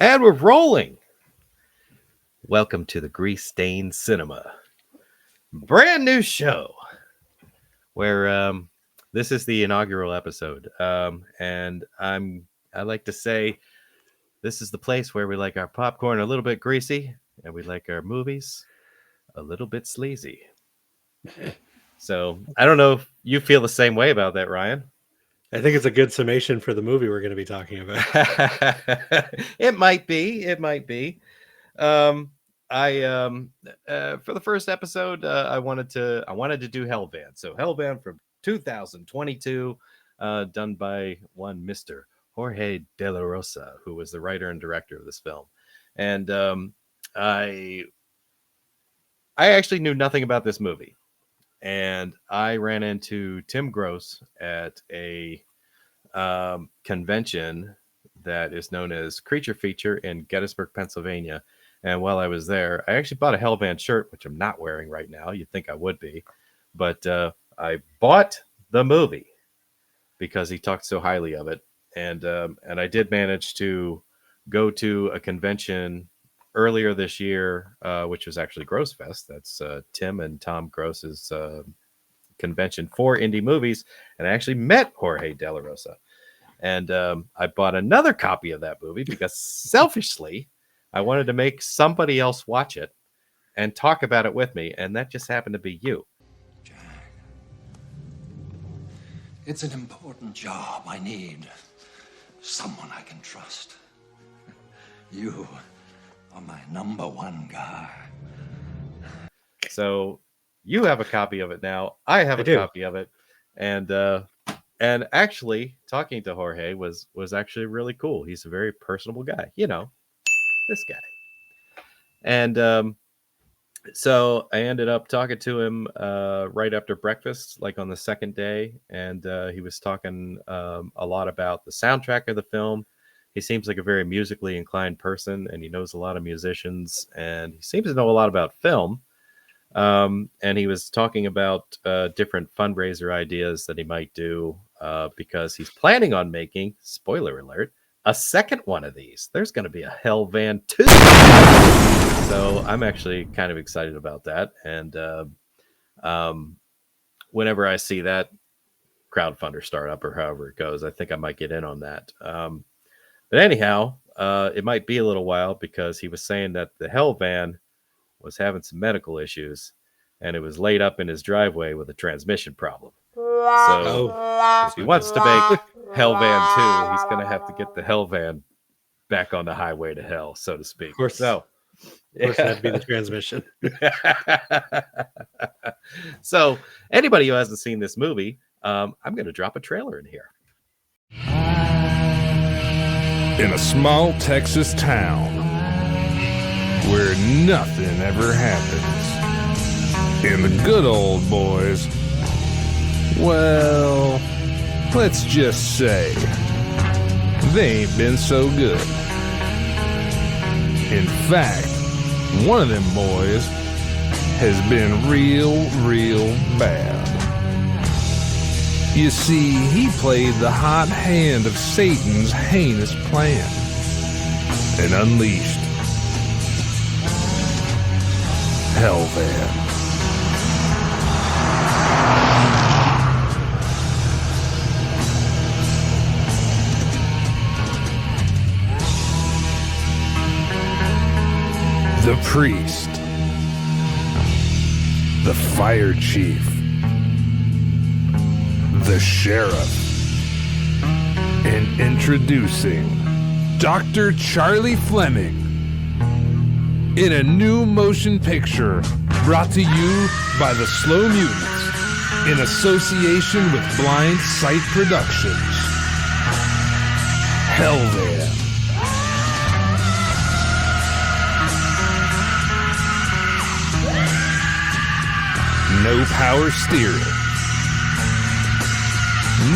And we're rolling. Welcome to the Grease Stained Cinema. Brand new show where this is the inaugural episode. And I like to say this is the place where we like our popcorn a little bit greasy and we like our movies a little bit sleazy. So I don't know if you feel the same way about that, Ryan. I think it's a good summation for the movie we're going to be talking about. It might be. For the first episode, I wanted to do Hellvan. So Hellvan from 2022, done by one Mr. Jorge De La Rosa, who was the writer and director of this film. And I actually knew nothing about this movie. And I ran into Tim Gross at a convention that is known as Creature Feature in Gettysburg, Pennsylvania. And while I was there, I actually bought a Hellvan shirt, which I'm not wearing right now. You'd think I would be. But I bought the movie because he talked so highly of it. And I did manage to go to a convention earlier this year, which was actually Gross Fest. That's Tim and Tom Gross's convention for indie movies. And I actually met Jorge De La Rosa. And I bought another copy of that movie because selfishly, I wanted to make somebody else watch it and talk about it with me. And that just happened to be you. Jack, it's an important job. I need someone I can trust. You are my number one guy. So you have a copy of it now. I have a copy of it. And actually talking to Jorge was actually really cool. He's a very personable guy. You know, this guy. And so I ended up talking to him right after breakfast, like on the second day. And he was talking a lot about the soundtrack of the film. He seems like a very musically inclined person, and he knows a lot of musicians, and he seems to know a lot about film. And he was talking about different fundraiser ideas that he might do because he's planning on making, spoiler alert, a second one of these. There's going to be a Hellvan 2. So I'm actually kind of excited about that. And whenever I see that crowdfunder start up or however it goes, I think I might get in on that. But anyhow, it might be a little while because he was saying that the Hellvan was having some medical issues and it was laid up in his driveway with a transmission problem. So if he wants to make Hellvan 2, he's going to have to get the Hellvan back on the highway to hell, so to speak. Of course, that'd be the transmission. So anybody who hasn't seen this movie, I'm going to drop a trailer in here. In a small Texas town where nothing ever happens, and the good old boys, well, let's just say they ain't been so good. In fact, one of them boys has been real bad. You see, he played the hot hand of Satan's heinous plan and unleashed Hellvan. The priest, the fire chief, the sheriff, and introducing Dr. Charlie Fleming in a new motion picture brought to you by the Slow Mutants in association with Blind Sight Productions. Hellvan. No power steering.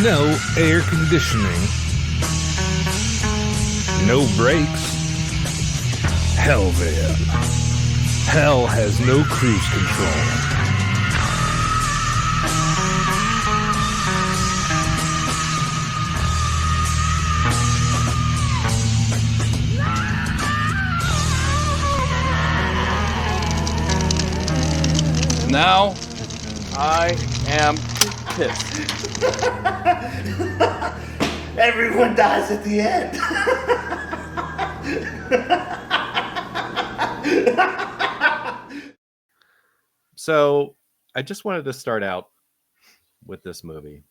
No air conditioning. No brakes. Hellvan. Hell has no cruise control. now I am pissed. Everyone dies at the end. So I just wanted to start out with this movie,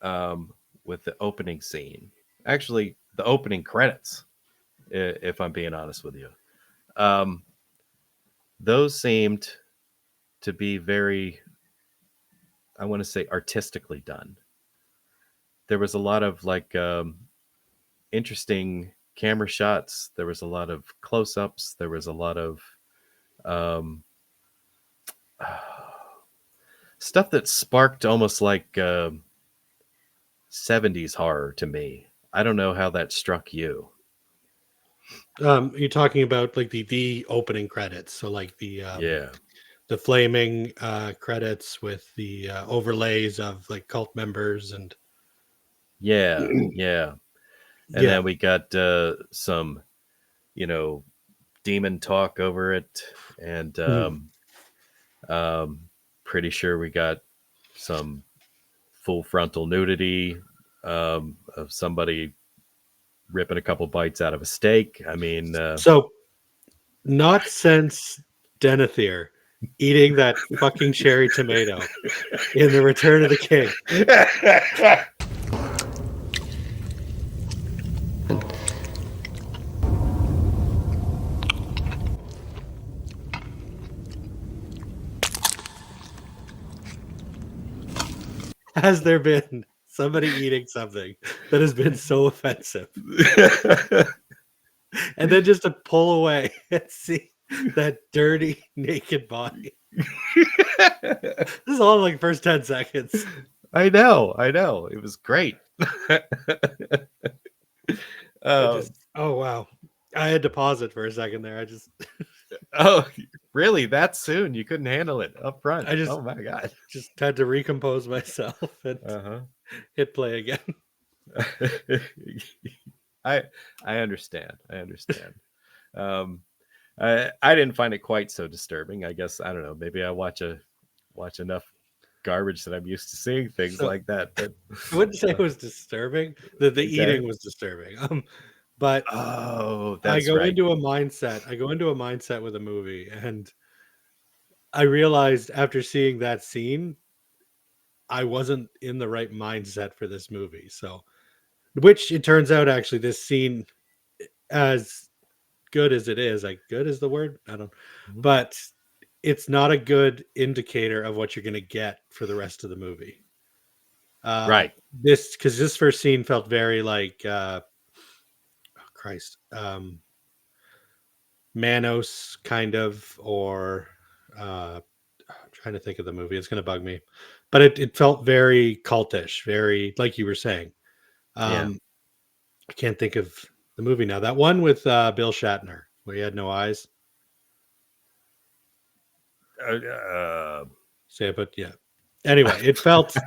with the opening scene. Actually, the opening credits, if I'm being honest with you. Those seemed to be very, I want to say, artistically done. There was a lot of like interesting camera shots. There was a lot of close-ups. There was a lot of um, stuff that sparked almost like 70s horror to me. I don't know how that struck you. You're talking about like the opening credits, so like Yeah. the flaming credits with the overlays of like cult members and Yeah. Yeah. And yeah. then we got some, demon talk over it. And pretty sure we got some full frontal nudity of somebody ripping a couple bites out of a steak. I mean, So not since Denethor eating that fucking cherry tomato in The Return of the King. Has there been somebody eating something that has been so offensive? And then just to pull away and see that dirty naked body. This is all in like first 10 seconds. I know. It was great. Oh wow. I had to pause it for a second there. Oh, really? That soon? You couldn't handle it up front? Oh my god! Just had to recompose myself and hit play again. I understand. I didn't find it quite so disturbing. I guess I don't know. Maybe I watch enough garbage that I'm used to seeing things like that. But I wouldn't say it was disturbing. The eating was disturbing. But that's I go right. into a mindset with a movie, and I realized after seeing that scene, I wasn't in the right mindset for this movie. So, which it turns out actually this scene, as good as it is, like good is the word, I don't, but it's not a good indicator of what you're going to get for the rest of the movie. Right. Because this first scene felt very like, Christ, Manos kind of, or I'm trying to think of the movie. It's going to bug me, but it felt very cultish, very like you were saying. I can't think of the movie now. That one with Bill Shatner where he had no eyes. But yeah. Anyway, it felt.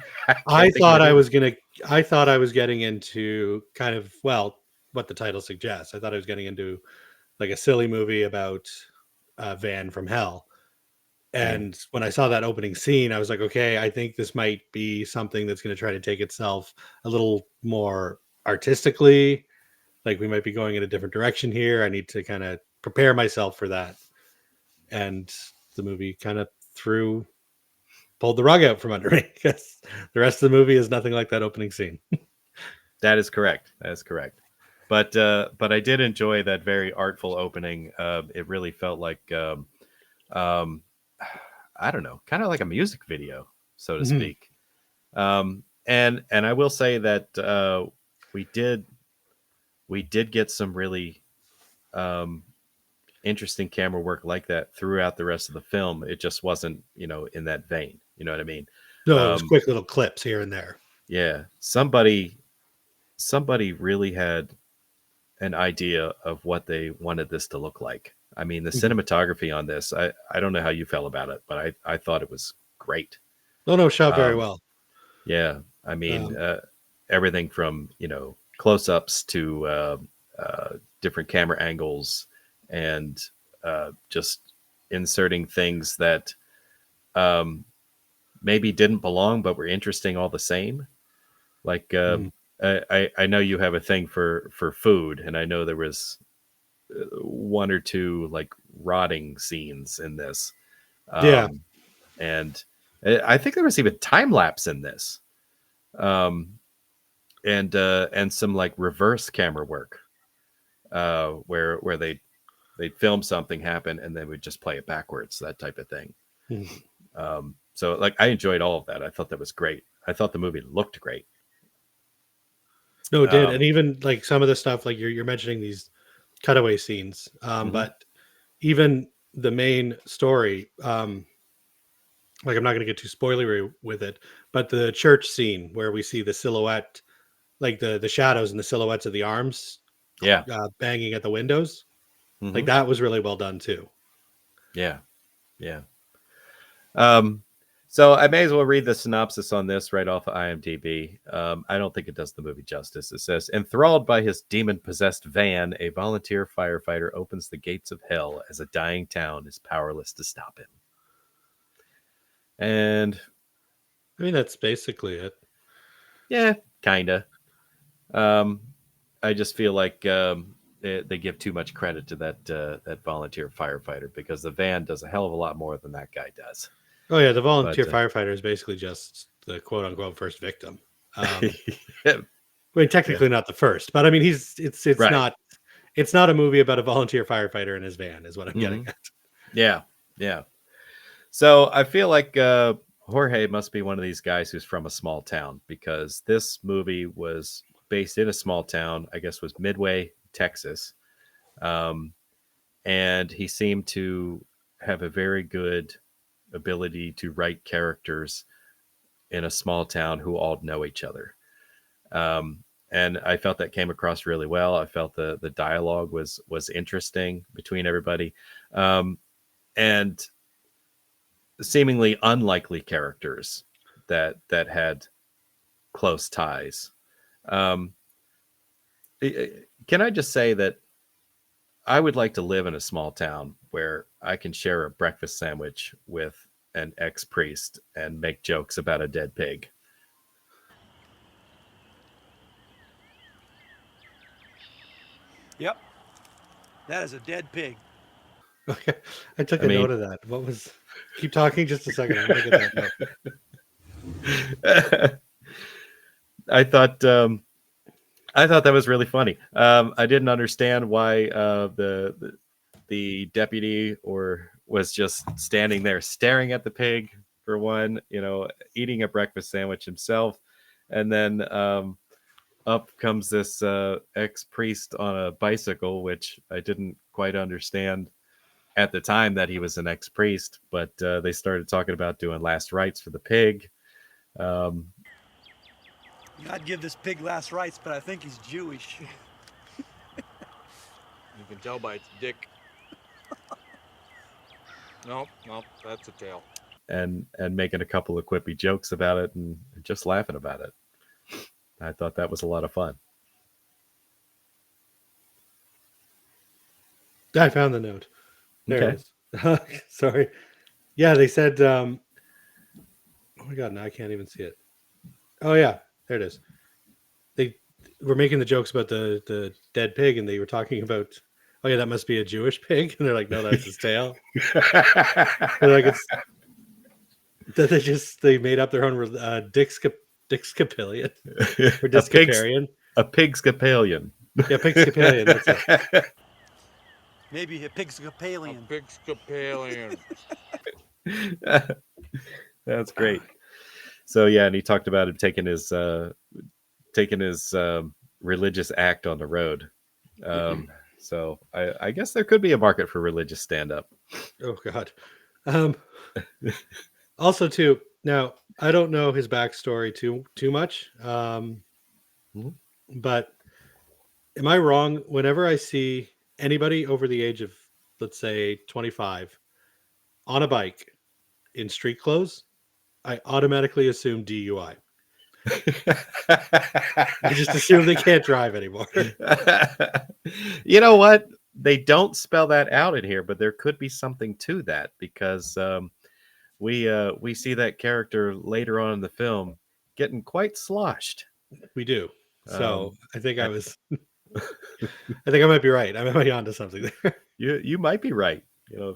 I thought I was getting into kind of what the title suggests. I thought I was getting into like a silly movie about a van from hell. And when I saw that opening scene, I was like, okay, I think this might be something that's going to try to take itself a little more artistically. Like we might be going in a different direction here. I need to kind of prepare myself for that. And the movie kind of pulled the rug out from under me because the rest of the movie is nothing like that opening scene. That is correct. But I did enjoy that very artful opening. It really felt like I don't know, kind of like a music video, so to speak. And I will say that we did get some really interesting camera work like that throughout the rest of the film. It just wasn't, in that vein. You know what I mean? No, it was quick little clips here and there. Yeah. Somebody really had an idea of what they wanted this to look like. I mean, the cinematography on this, I don't know how you felt about it, but I thought it was great. No, shot very well. Yeah. I mean, everything from, close-ups to different camera angles and just inserting things that maybe didn't belong, but were interesting all the same. Like I know you have a thing for food, and I know there was one or two like rotting scenes in this. Yeah. And I think there was even time lapse in this. And some like reverse camera work, where they'd film something happen and then would just play it backwards, that type of thing. So like I enjoyed all of that. I thought that was great. I thought the movie looked great. No, it did. And even like some of the stuff, like you're mentioning these cutaway scenes, but even the main story, like I'm not going to get too spoilery with it, but the church scene where we see the silhouette, like the shadows and the silhouettes of the arms, banging at the windows, like that was really well done too. Yeah. So I may as well read the synopsis on this right off of IMDb. I don't think it does the movie justice. It says, enthralled by his demon-possessed van, a volunteer firefighter opens the gates of hell as a dying town is powerless to stop him. And I mean, that's basically it. Yeah, kind of. I just feel like they give too much credit to that volunteer firefighter, because the van does a hell of a lot more than that guy does. Oh yeah, the volunteer firefighter is basically just the quote unquote first victim. I mean, technically not the first, but I mean, it's right. It's not a movie about a volunteer firefighter in his van, is what I'm getting at. Yeah. So I feel like Jorge must be one of these guys who's from a small town, because this movie was based in a small town, I guess was Midway, Texas. And he seemed to have a very good ability to write characters in a small town who all know each other. And I felt that came across really well. I felt the dialogue was interesting between everybody. And seemingly unlikely characters that had close ties. Can I just say that I would like to live in a small town where I can share a breakfast sandwich with an ex-priest and make jokes about a dead pig. Yep. That is a dead pig. Okay. I took a note of that. What was... Keep talking just a second. I'm going to get that note. I thought that was really funny. I didn't understand why the deputy was just standing there staring at the pig, for one, eating a breakfast sandwich himself, and then up comes this ex-priest on a bicycle, which I didn't quite understand at the time that he was an ex-priest, but they started talking about doing last rites for the pig. I'd give this pig last rites, but I think he's Jewish. You can tell by its dick. Nope, that's a tail. And making a couple of quippy jokes about it and just laughing about it. I thought that was a lot of fun. I found the note. There it is. Sorry. Yeah, they said, oh my God, now I can't even see it. Oh yeah, there it is. They were making the jokes about the dead pig, and they were talking about, oh yeah, that must be a Jewish pig. And they're like, no, that's his tail. They're like, they made up their own Dixcapillion or Discaparian. A pigscapalion. Yeah, pigscapalion. That's it. Maybe a pigscapalion. That's great. So yeah, and he talked about him taking his religious act on the road. So I guess there could be a market for religious stand-up. Oh God. Also, too, now I don't know his backstory too much, but am I wrong? Whenever I see anybody over the age of, let's say, 25 on a bike in street clothes, I automatically assume DUI. I just assume they can't drive anymore. You know what? They don't spell that out in here, but there could be something to that, because we see that character later on in the film getting quite sloshed. We do. So Um, I think I was. I think I might be right. I might be onto something there. you might be right.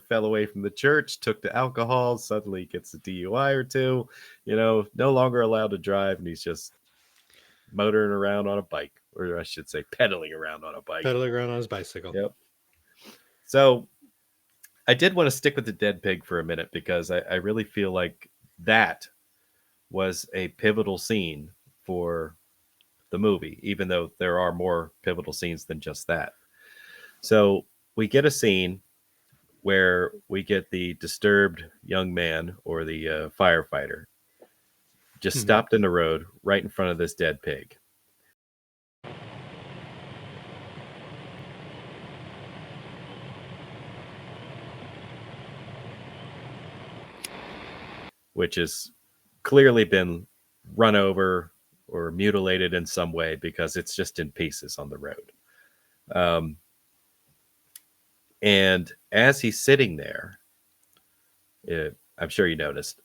Fell away from the church, took to alcohol, suddenly gets a DUI or two. No longer allowed to drive, and he's just motoring around on a bike, or I should say, pedaling around on a bike. Pedaling around on his bicycle. Yep. So I did want to stick with the dead pig for a minute because I really feel like that was a pivotal scene for the movie, even though there are more pivotal scenes than just that. So we get a scene where we get the disturbed young man or the firefighter just stopped in the road right in front of this dead pig. Which has clearly been run over or mutilated in some way because it's just in pieces on the road. And as he's sitting there, I'm sure you noticed,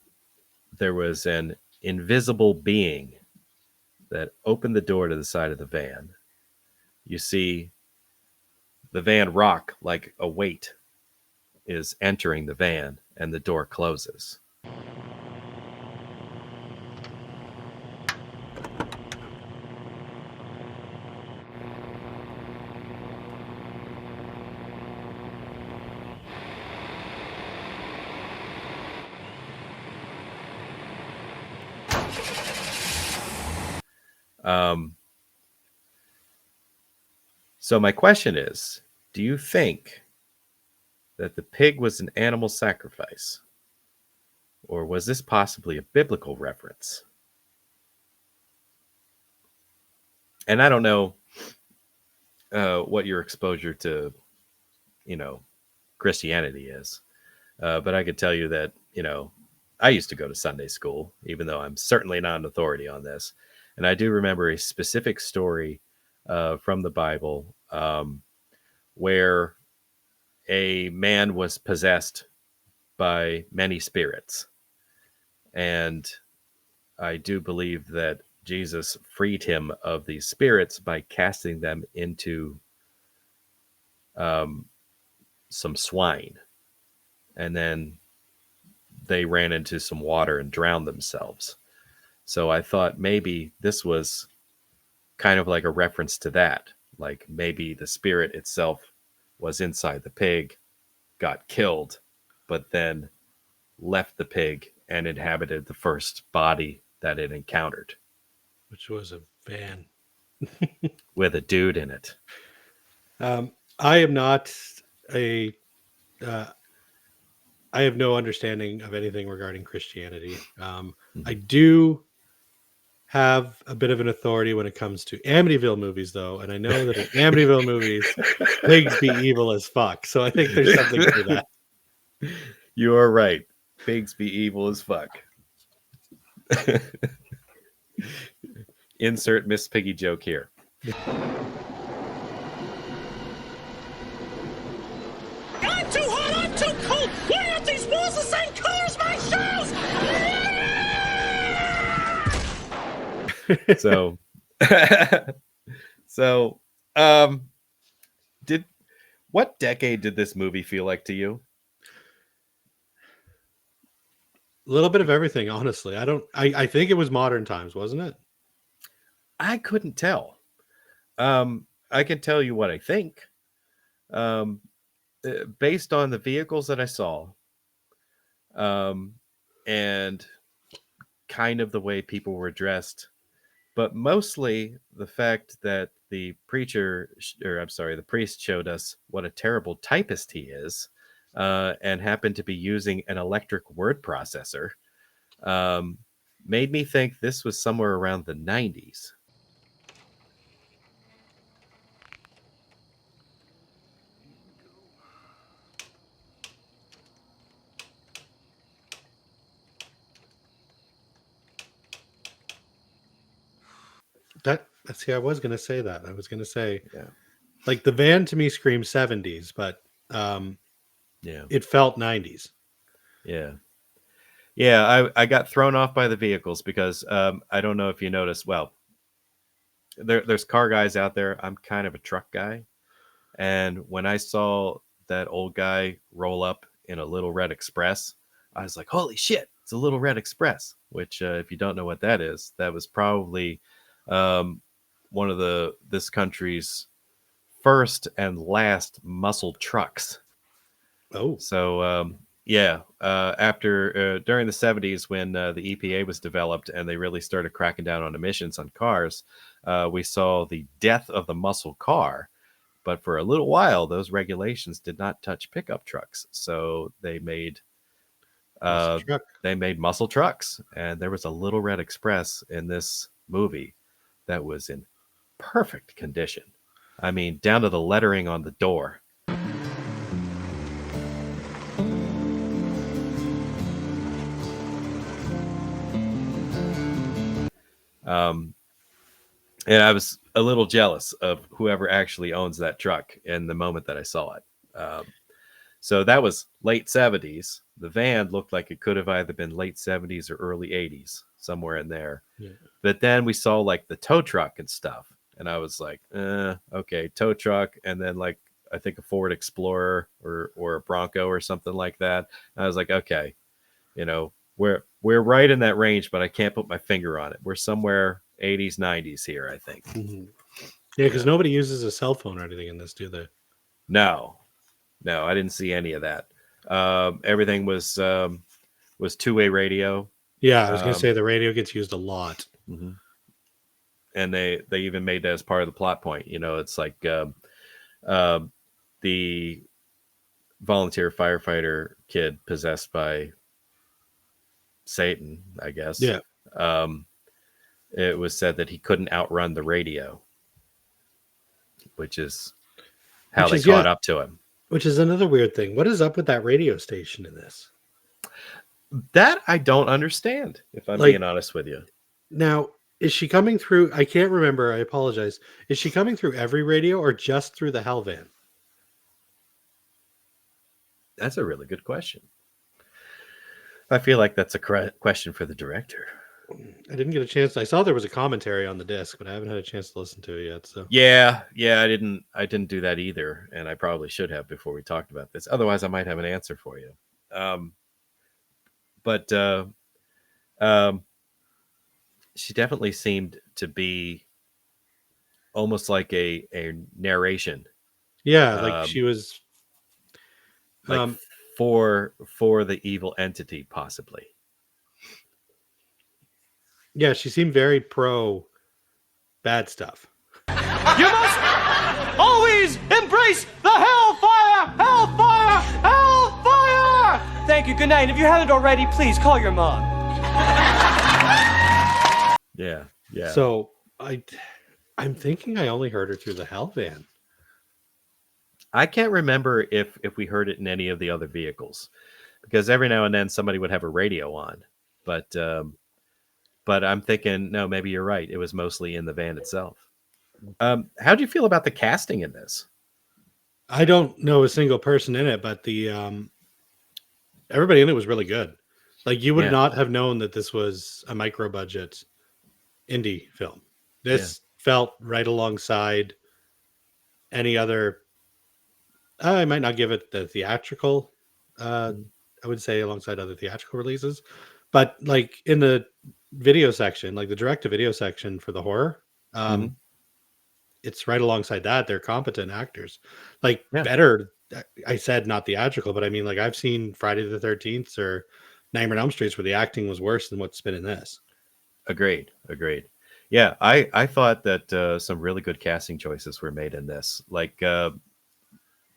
there was an invisible being that opened the door to the side of the van. You see the van rock like a weight is entering the van, and the door closes. So my question is, do you think that the pig was an animal sacrifice? Or was this possibly a biblical reference? And I don't know what your exposure to, Christianity is. But I could tell you that, I used to go to Sunday school, even though I'm certainly not an authority on this. And I do remember a specific story from the Bible where a man was possessed by many spirits. And I do believe that Jesus freed him of these spirits by casting them into some swine. And then they ran into some water and drowned themselves. So I thought maybe this was kind of like a reference to that. Like maybe the spirit itself was inside the pig, got killed, but then left the pig and inhabited the first body that it encountered. Which was a van. With a dude in it. I am not a... I have no understanding of anything regarding Christianity. I do have a bit of an authority when it comes to Amityville movies, though, and I know that in Amityville movies, pigs be evil as fuck. So I think there's something to that. You are right. Pigs be evil as fuck. Insert Miss Piggy joke here. I'm too hot, I'm too cold. Why aren't these walls the same color as my shoes? What decade did this movie feel like to you? A little bit of everything, honestly. I think it was modern times, wasn't it? I couldn't tell. I can tell you what I think. Based on the vehicles that I saw, and kind of the way people were dressed, but mostly the fact that the priest showed us what a terrible typist he is, and happened to be using an electric word processor, made me think this was somewhere around the 90s. See, I was going to say that. I was going to say, like, the van to me screams 70s, but yeah, it felt 90s. Yeah. Yeah, I got thrown off by the vehicles because I don't know if you noticed. Well, there's car guys out there. I'm kind of a truck guy, and when I saw that old guy roll up in a little red express, I was like, "Holy shit! It's a little red express." Which, if you don't know what that is, that was probably um, one of this country's first and last muscle trucks. Oh, So yeah, after during the 70s when the EPA was developed and they really started cracking down on emissions on cars, we saw the death of the muscle car. But for a little while, those regulations did not touch pickup trucks, so muscle uh, truck. they made muscle trucks, and there was a Little Red Express in this movie that was in perfect condition. I mean, down to the lettering on the door. Um, and I was a little jealous of whoever actually owns that truck in the moment that I saw it. So that was late 70s. The van looked like it could have either been late 70s or early 80s, somewhere in there. Yeah. But then we saw like the tow truck and stuff. And I was like, okay, tow truck. And then like, I think a Ford Explorer or a Bronco or something like that. And I was like, okay, you know, we're right in that range, but I can't put my finger on it. We're somewhere 80s, 90s here, I think. Mm-hmm. Yeah, because nobody uses a cell phone or anything in this, do they? No, I didn't see any of that. Everything was two-way radio. Yeah, I was going to say the radio gets used a lot. Mm-hmm. And they even made that as part of the plot point. You know, it's like the volunteer firefighter kid possessed by Satan, I guess. Yeah. It was said that he couldn't outrun the radio, which is how they caught up to him. Which is another weird thing. What is up with that radio station in this? That I don't understand, if I'm being honest with you. Now, is she coming through? I can't remember. I apologize. Is she coming through every radio or just through the Hell Van? That's a really good question. I feel like that's a question for the director. I didn't get a chance. I saw there was a commentary on the disc, but I haven't had a chance to listen to it yet. So yeah, I didn't do that either, and I probably should have before we talked about this. Otherwise, I might have an answer for you. But she definitely seemed to be almost like a narration. Yeah, like she was like for the evil entity, possibly. Yeah, she seemed very pro bad stuff. You must always embrace the hellfire! Hellfire! Hellfire! Thank you. Good night. If you haven't already, please call your mom. Yeah. So I'm thinking I only heard her through the Hell Van. I can't remember if we heard it in any of the other vehicles, because every now and then somebody would have a radio on, but I'm thinking, no, maybe you're right. It was mostly in the van itself. How do you feel about the casting in this? I don't know a single person in it, but the everybody in it was really good. Like you would not have known that this was a micro budget indie film. This felt right alongside any other. I might not give it the theatrical. I would say alongside other theatrical releases, but like in the video section, like the direct-to-video section for the horror, it's right alongside that. They're competent actors, like better. I said not theatrical, but I mean, like I've seen Friday the 13th or Nightmare on Elm Street where the acting was worse than what's been in this. Agreed. Yeah, I thought that some really good casting choices were made in this. Like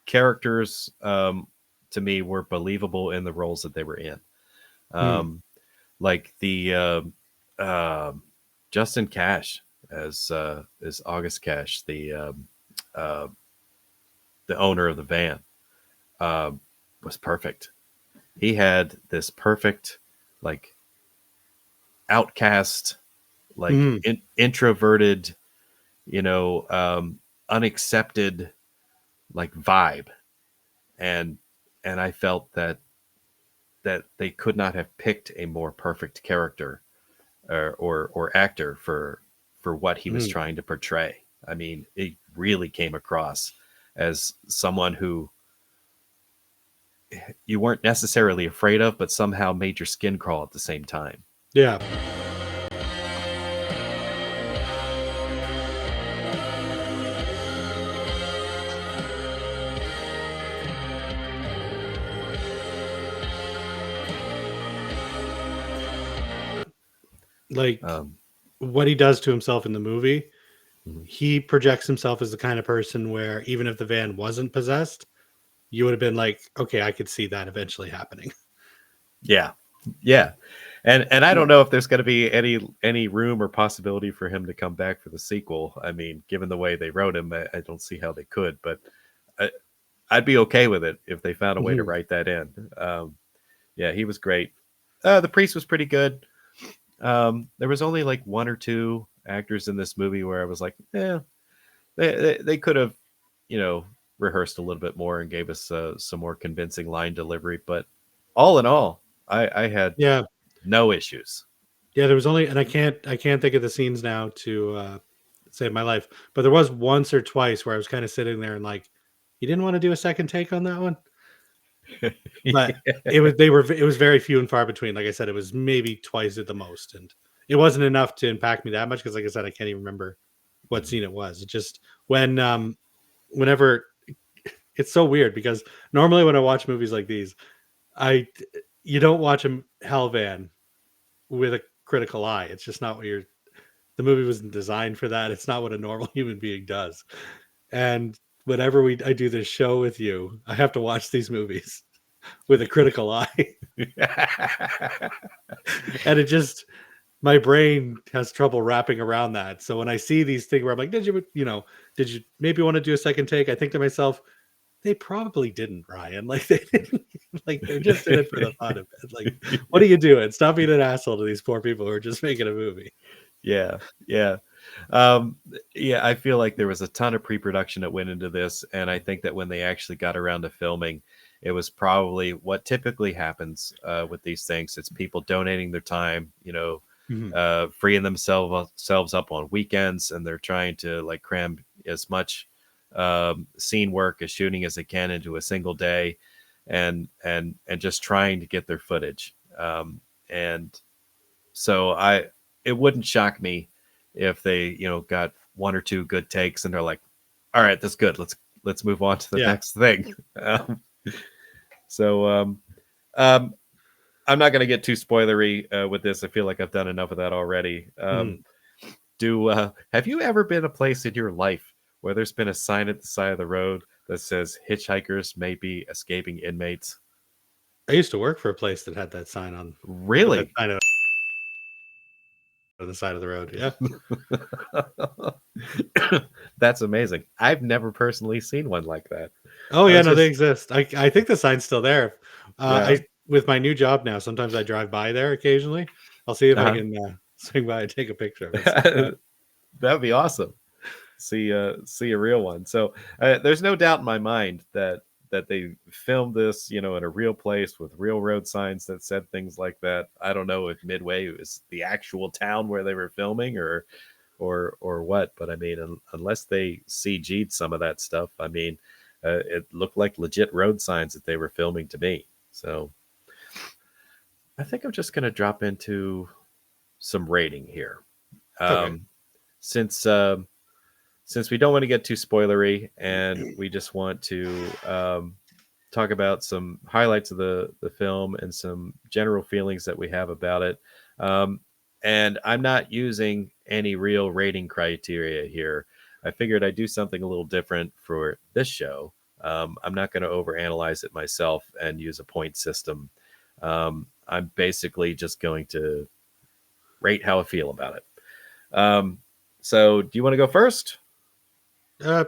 characters, to me, were believable in the roles that they were in. Like the Justin Cash as August Cash, the owner of the van, was perfect. He had this perfect, like, outcast, like introverted, unaccepted, like, vibe, and I felt that that they could not have picked a more perfect character or actor for what he was trying to portray. I mean, it really came across as someone who you weren't necessarily afraid of, but somehow made your skin crawl at the same time. Yeah. Like what he does to himself in the movie, he projects himself as the kind of person where even if the van wasn't possessed, you would have been like, okay, I could see that eventually happening. Yeah. Yeah. And I don't know if there's going to be any room or possibility for him to come back for the sequel. I mean, given the way they wrote him, I don't see how they could, but I'd be okay with it if they found a way to write that in. Yeah, he was great. The priest was pretty good. There was only like one or two actors in this movie where I was like, yeah, they could have, rehearsed a little bit more and gave us some more convincing line delivery. But all in all, I had no issues. Yeah, there was only, and I can't think of the scenes now to save my life, but there was once or twice where I was kind of sitting there and like, you didn't want to do a second take on that one. But it was very few and far between. Like I said, it was maybe twice at the most, and it wasn't enough to impact me that much because, like I said, I can't even remember what scene it was. It just whenever it's so weird because normally when I watch movies like these, you don't watch a Hell Van with a critical eye. It's just not what the movie wasn't designed for that. It's not what a normal human being does. And whenever I do this show with you, I have to watch these movies with a critical eye. And it just, my brain has trouble wrapping around that. So when I see these things where I'm like, did you maybe want to do a second take? I think to myself, they probably didn't, Ryan. Like they didn't, like they're just in it for the fun of it. Like, what are you doing? Stop being an asshole to these poor people who are just making a movie. Yeah. I feel like there was a ton of pre-production that went into this, and I think that when they actually got around to filming, it was probably what typically happens with these things. It's people donating their time, freeing themselves up on weekends, and they're trying to like cram as much scene work as shooting as they can into a single day, and just trying to get their footage. And so it wouldn't shock me if they, got one or two good takes and they're like, all right, that's good. Let's move on to the next thing. I'm not going to get too spoilery with this. I feel like I've done enough of that already. Have you ever been a place in your life where there's been a sign at the side of the road that says hitchhikers may be escaping inmates? I used to work for a place that had that sign on. Really? On the side of the road. Yeah. That's amazing. I've never personally seen one like that. Oh yeah, no, they exist. I think the sign's still there. With my new job now, sometimes I drive by there occasionally. I'll see if I can swing by and take a picture of it. That'd be awesome. See a real one. So there's no doubt in my mind that they filmed this, in a real place with real road signs that said things like that. I don't know if Midway was the actual town where they were filming or what, but I mean, unless they CG'd some of that stuff, I mean, it looked like legit road signs that they were filming to me. So I think I'm just going to drop into some rating here. Okay. Since we don't want to get too spoilery and we just want to talk about some highlights of the film and some general feelings that we have about it. And I'm not using any real rating criteria here. I figured I'd do something a little different for this show. I'm not going to overanalyze it myself and use a point system. I'm basically just going to rate how I feel about it. So do you want to go first?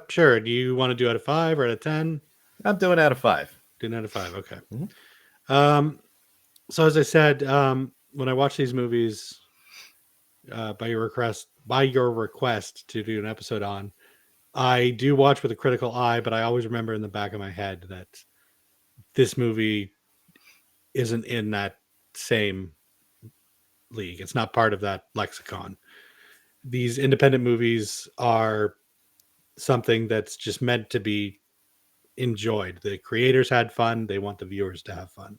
Sure. Do you want to do out of 5 or out of 10? I'm doing out of 5. Doing out of 5. Okay. So as I said, when I watch these movies, by your request to do an episode on, I do watch with a critical eye, but I always remember in the back of my head that this movie isn't in that same league. It's not part of that lexicon. These independent movies are something that's just meant to be enjoyed. The creators had fun. They want the viewers to have fun.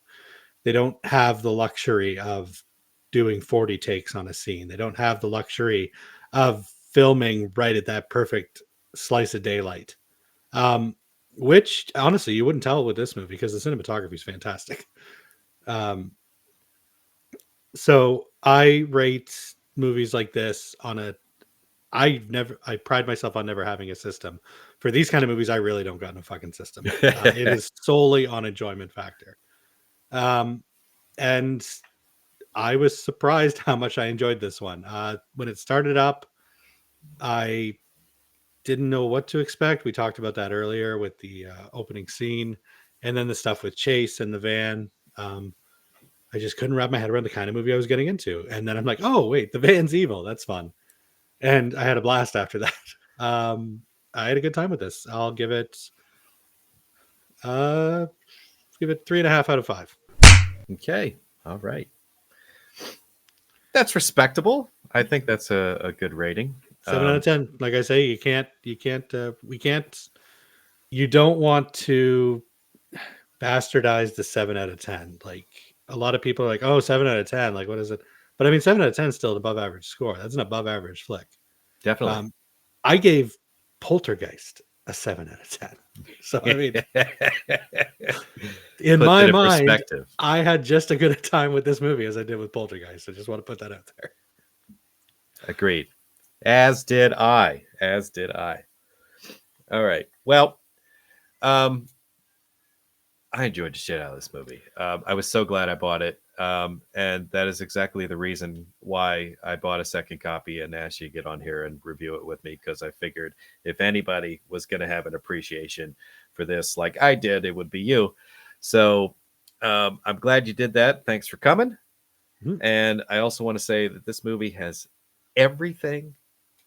They don't have the luxury of doing 40 takes on a scene. They don't have the luxury of filming right at that perfect slice of daylight. Which honestly, you wouldn't tell with this movie because the cinematography is fantastic. So I rate movies like this on a. I pride myself on never having a system for these kind of movies. I really don't got no fucking system. It is solely on enjoyment factor. And I was surprised how much I enjoyed this one. When it started up, I didn't know what to expect. We talked about that earlier with the opening scene, and then the stuff with Chase and the van. I just couldn't wrap my head around the kind of movie I was getting into. And then I'm like, oh wait, the van's evil. That's fun. And I had a blast after that. I had a good time with this. I'll give it 3.5 out of 5. Okay. All right. That's respectable. I think that's a good rating. 7 out of 10. Like I say, you don't want to bastardize the 7 out of 10. Like a lot of people are like, oh, 7 out of 10. Like, what is it? But I mean, 7 out of 10 is still an above average score. That's an above average flick. Definitely. I gave Poltergeist a 7 out of 10. So, I mean, in my mind, I had just as good a time with this movie as I did with Poltergeist. I just want to put that out there. Agreed. As did I. All right. Well, I enjoyed the shit out of this movie. I was so glad I bought it. And that is exactly the reason why I bought a second copy and asked you to get on here and review it with me, because I figured if anybody was going to have an appreciation for this like I did, it would be you. So I'm glad you did that. Thanks for coming. Mm-hmm. And I also want to say that this movie has everything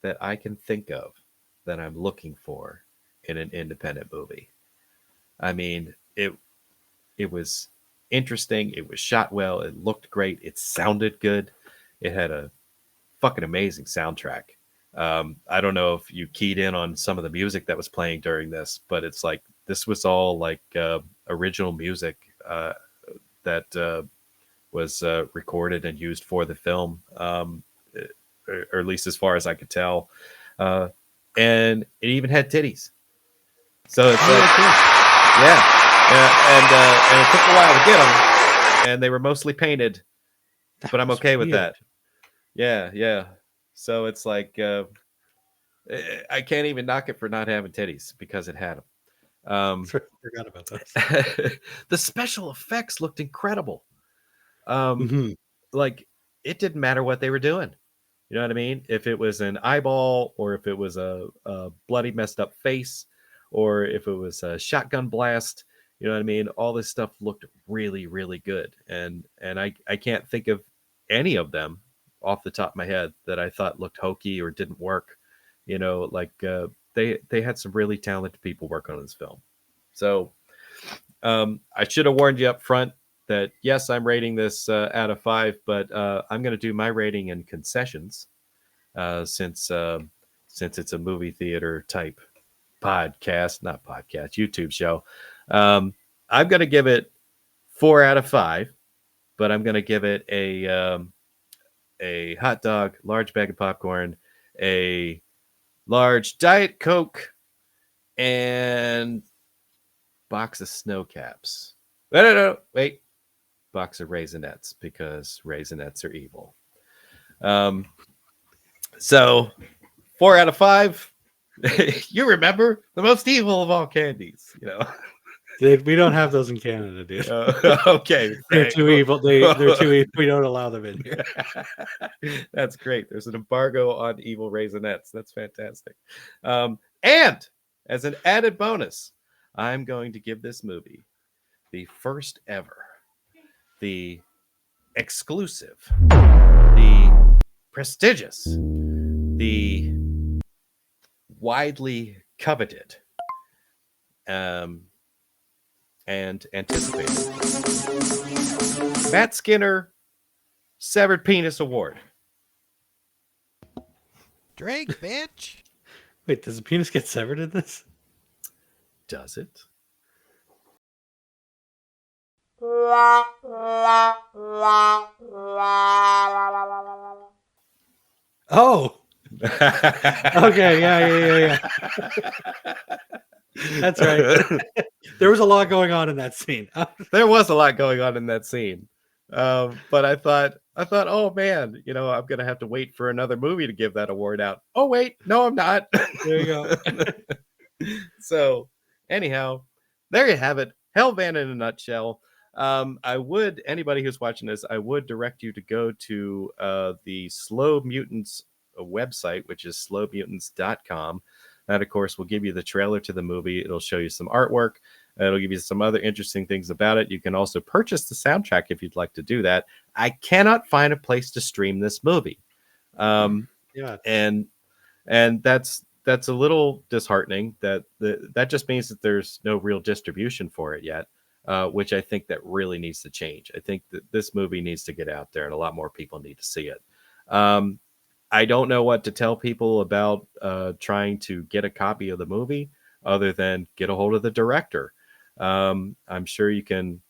that I can think of that I'm looking for in an independent movie. I mean, it was interesting. It was shot well. It looked great. It sounded good. It had a fucking amazing soundtrack. I don't know if you keyed in on some of the music that was playing during this, but it's like this was all like original music that was recorded and used for the film, or at least as far as I could tell. And it even had titties. So it's like, yeah. And it took a while to get them, and they were mostly painted, but I'm okay with that. Yeah. So it's like I can't even knock it for not having titties because it had them. Forgot about that. The special effects looked incredible. Like it didn't matter what they were doing. You know what I mean? If it was an eyeball, or if it was a bloody, messed up face, or if it was a shotgun blast. You know what I mean? All this stuff looked really, really good. And I can't think of any of them off the top of my head that I thought looked hokey or didn't work. You know, like they had some really talented people work on this film. So I should have warned you up front that, yes, I'm rating this out of 5, but I'm going to do my rating in concessions since it's a movie theater type YouTube show. I'm going to give it 4 out of 5, but I'm going to give it a hot dog, large bag of popcorn, a large Diet Coke, and box of snow caps. No, wait. Box of Raisinets, because Raisinets are evil. So 4 out of 5. You remember the most evil of all candies, you know. We don't have those in Canada, dude. Okay. They're too evil. They're too evil. We don't allow them in here. That's great. There's an embargo on evil Raisinets. That's fantastic. And as an added bonus, I'm going to give this movie the first ever, the exclusive, the prestigious, the widely coveted and anticipated. Matt Skinner Severed Penis Award. Drake, bitch. Wait, does the penis get severed in this? Does it? Oh. Okay, yeah. That's right. There was a lot going on in that scene. There was a lot going on in that scene. But I thought, oh man, I'm gonna have to wait for another movie to give that award out. Oh wait, no, I'm not. There you go. So, anyhow, there you have it. Hellvan in a nutshell. Anybody who's watching this, I would direct you to go to the Slow Mutants website, which is slowmutants.com. That, of course, will give you the trailer to the movie. It'll show you some artwork. It'll give you some other interesting things about it. You can also purchase the soundtrack if you'd like to do that. I cannot find a place to stream this movie. Yeah. And that's a little disheartening. That just means that there's no real distribution for it yet, which I think that really needs to change. I think that this movie needs to get out there and a lot more people need to see it. I don't know what to tell people about trying to get a copy of the movie other than get a hold of the director. I'm sure you can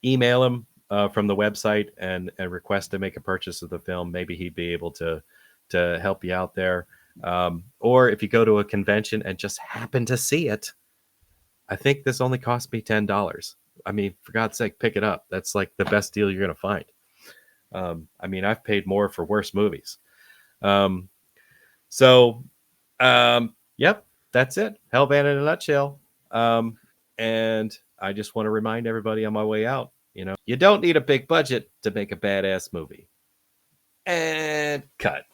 email him from the website and request to make a purchase of the film. Maybe he'd be able to help you out there. Or if you go to a convention and just happen to see it, I think this only cost me $10. I mean, for God's sake, pick it up. That's like the best deal you're going to find. I mean, I've paid more for worse movies. Yep, that's it. Hellvan in a nutshell. And I just want to remind everybody on my way out, you don't need a big budget to make a badass movie. And cut.